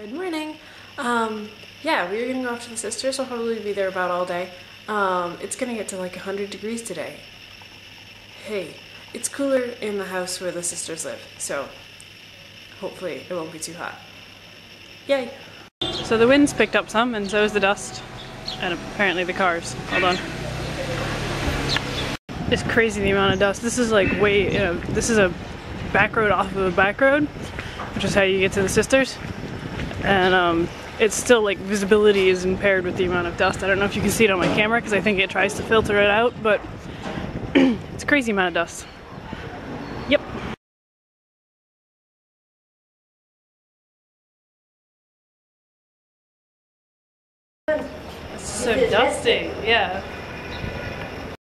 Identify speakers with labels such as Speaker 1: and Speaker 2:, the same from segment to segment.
Speaker 1: Good morning. Yeah, we are gonna go off to the sisters. I'll probably be there about all day. It's gonna get to like 100 degrees today. Hey, it's cooler in the house where the sisters live, so hopefully it won't be too hot. Yay! So the wind's picked up some, and so is the dust, and apparently the cars. Hold on. It's crazy the amount of dust. This is like way, this is a back road off of a back road, which is how you get to the sisters. And it's still like visibility is impaired with the amount of dust. I don't know if you can see it on my camera because I think it tries to filter it out, but it's a crazy amount of dust. Yep. So dusty, yeah.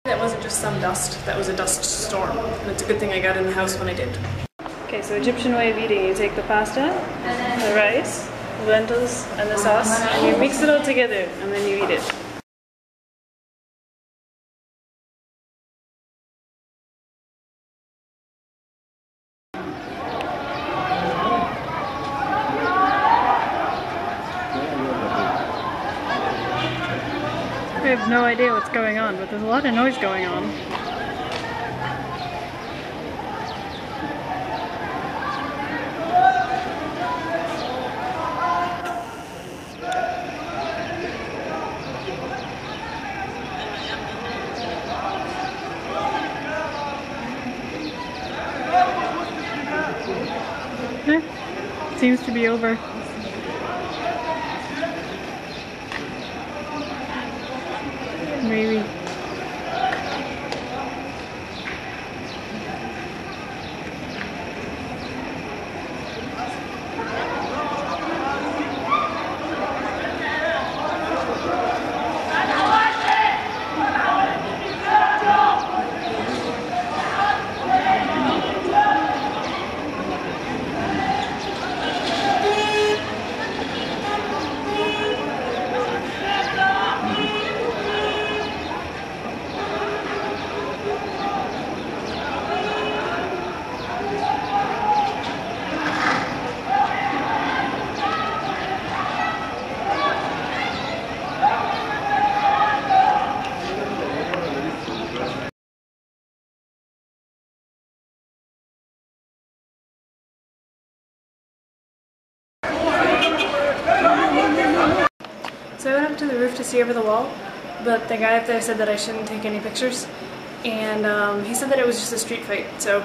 Speaker 1: That wasn't just some dust, that was a dust storm. And it's a good thing I got in the house when I did. Okay, so Egyptian way of eating, you take the pasta, the rice, the lentils, and the sauce, and you mix it all together, and then you eat it. I have no idea what's going on, but there's a lot of noise going on. Seems to be over. Maybe. So I went up to the roof to see over the wall, but the guy up there said that I shouldn't take any pictures, and he said that it was just a street fight, so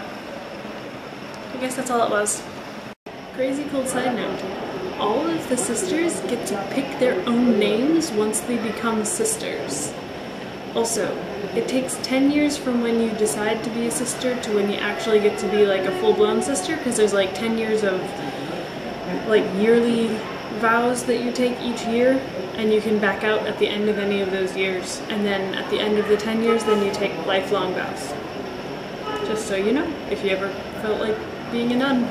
Speaker 1: I guess that's all it was. Crazy cool side note, all of the sisters get to pick their own names once they become sisters. Also, it takes 10 years from when you decide to be a sister to when you actually get to be like a full-blown sister, because there's like 10 years of like yearly vows that you take each year, and you can back out at the end of any of those years, and then at the end of the 10 years then you take lifelong vows. Just so you know, if you ever felt like being a nun.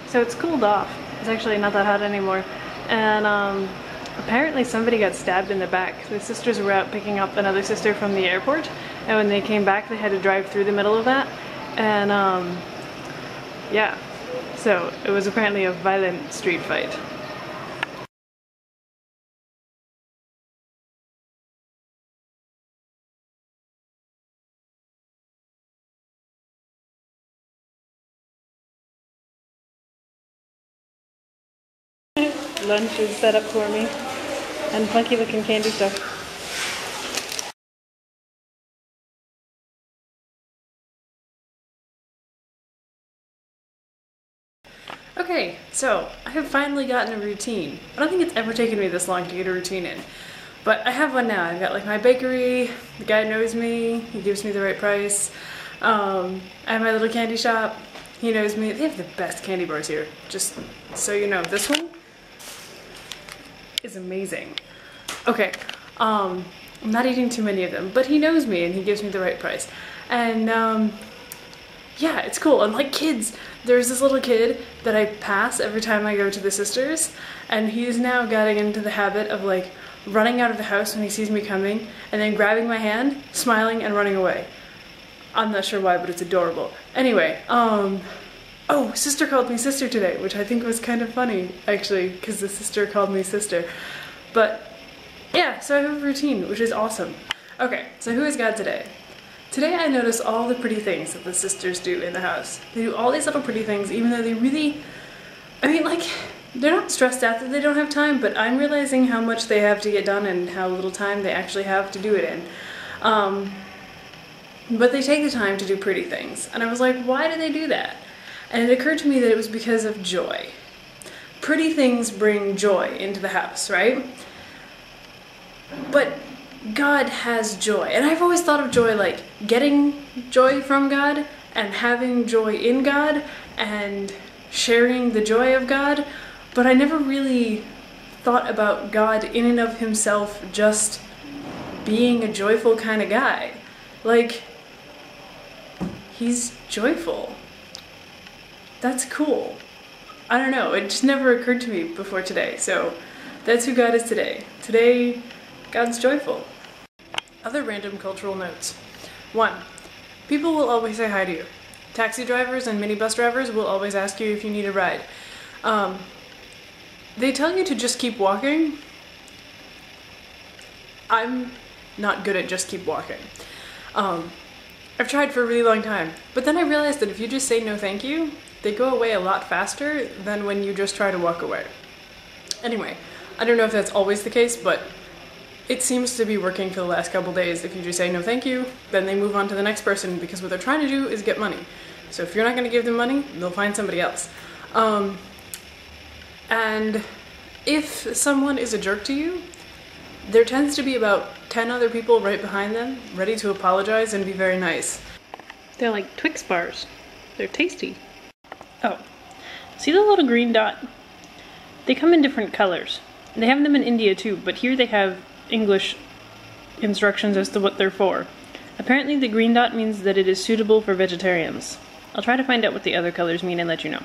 Speaker 1: So it's cooled off. It's actually not that hot anymore, and apparently somebody got stabbed in the back. The sisters were out picking up another sister from the airport, and when they came back they had to drive through the middle of that, and yeah. So it was apparently a violent street fight. Lunch is set up for me, and funky looking candy stuff. Okay, so I have finally gotten a routine. I don't think it's ever taken me this long to get a routine in, but I have one now. I've got like my bakery, the guy knows me, he gives me the right price. I have my little candy shop, he knows me. They have the best candy bars here, just so you know. This one is amazing. Okay, I'm not eating too many of them, but he knows me and he gives me the right price. And yeah, it's cool. And like kids, there's this little kid that I pass every time I go to the sisters, and he's now getting into the habit of like running out of the house when he sees me coming, and then grabbing my hand, smiling, and running away. I'm not sure why, but it's adorable. Anyway, Oh, sister called me sister today, which I think was kind of funny, actually, because the sister called me sister. But yeah, so I have a routine, which is awesome. Okay, so who is God today? Today I notice all the pretty things that the sisters do in the house. They do all these little pretty things, even though they really, I mean, like, they're not stressed out that they don't have time, but I'm realizing how much they have to get done and how little time they actually have to do it in. But they take the time to do pretty things. And I was like, why do they do that? And it occurred to me that it was because of joy. Pretty things bring joy into the house, right? But God has joy. And I've always thought of joy like getting joy from God and having joy in God and sharing the joy of God. But I never really thought about God in and of himself just being a joyful kind of guy. Like, he's joyful. That's cool. I don't know, it just never occurred to me before today, so that's who God is today. Today, God's joyful. Other random cultural notes. 1. People will always say hi to you. Taxi drivers and minibus drivers will always ask you if you need a ride. They tell you to just keep walking. I'm not good at just keep walking. I've tried for a really long time, but then I realized that if you just say no thank you, they go away a lot faster than when you just try to walk away. Anyway, I don't know if that's always the case, but it seems to be working for the last couple days. If you just say no thank you, then they move on to the next person because what they're trying to do is get money. So if you're not going to give them money, they'll find somebody else. And if someone is a jerk to you, there tends to be about 10 other people right behind them, ready to apologize and be very nice.
Speaker 2: They're like Twix bars. They're tasty. Oh, see the little green dot? They come in different colors. They have them in India too, but here they have English instructions as to what they're for. Apparently the green dot means that it is suitable for vegetarians. I'll try to find out what the other colors mean and let you know.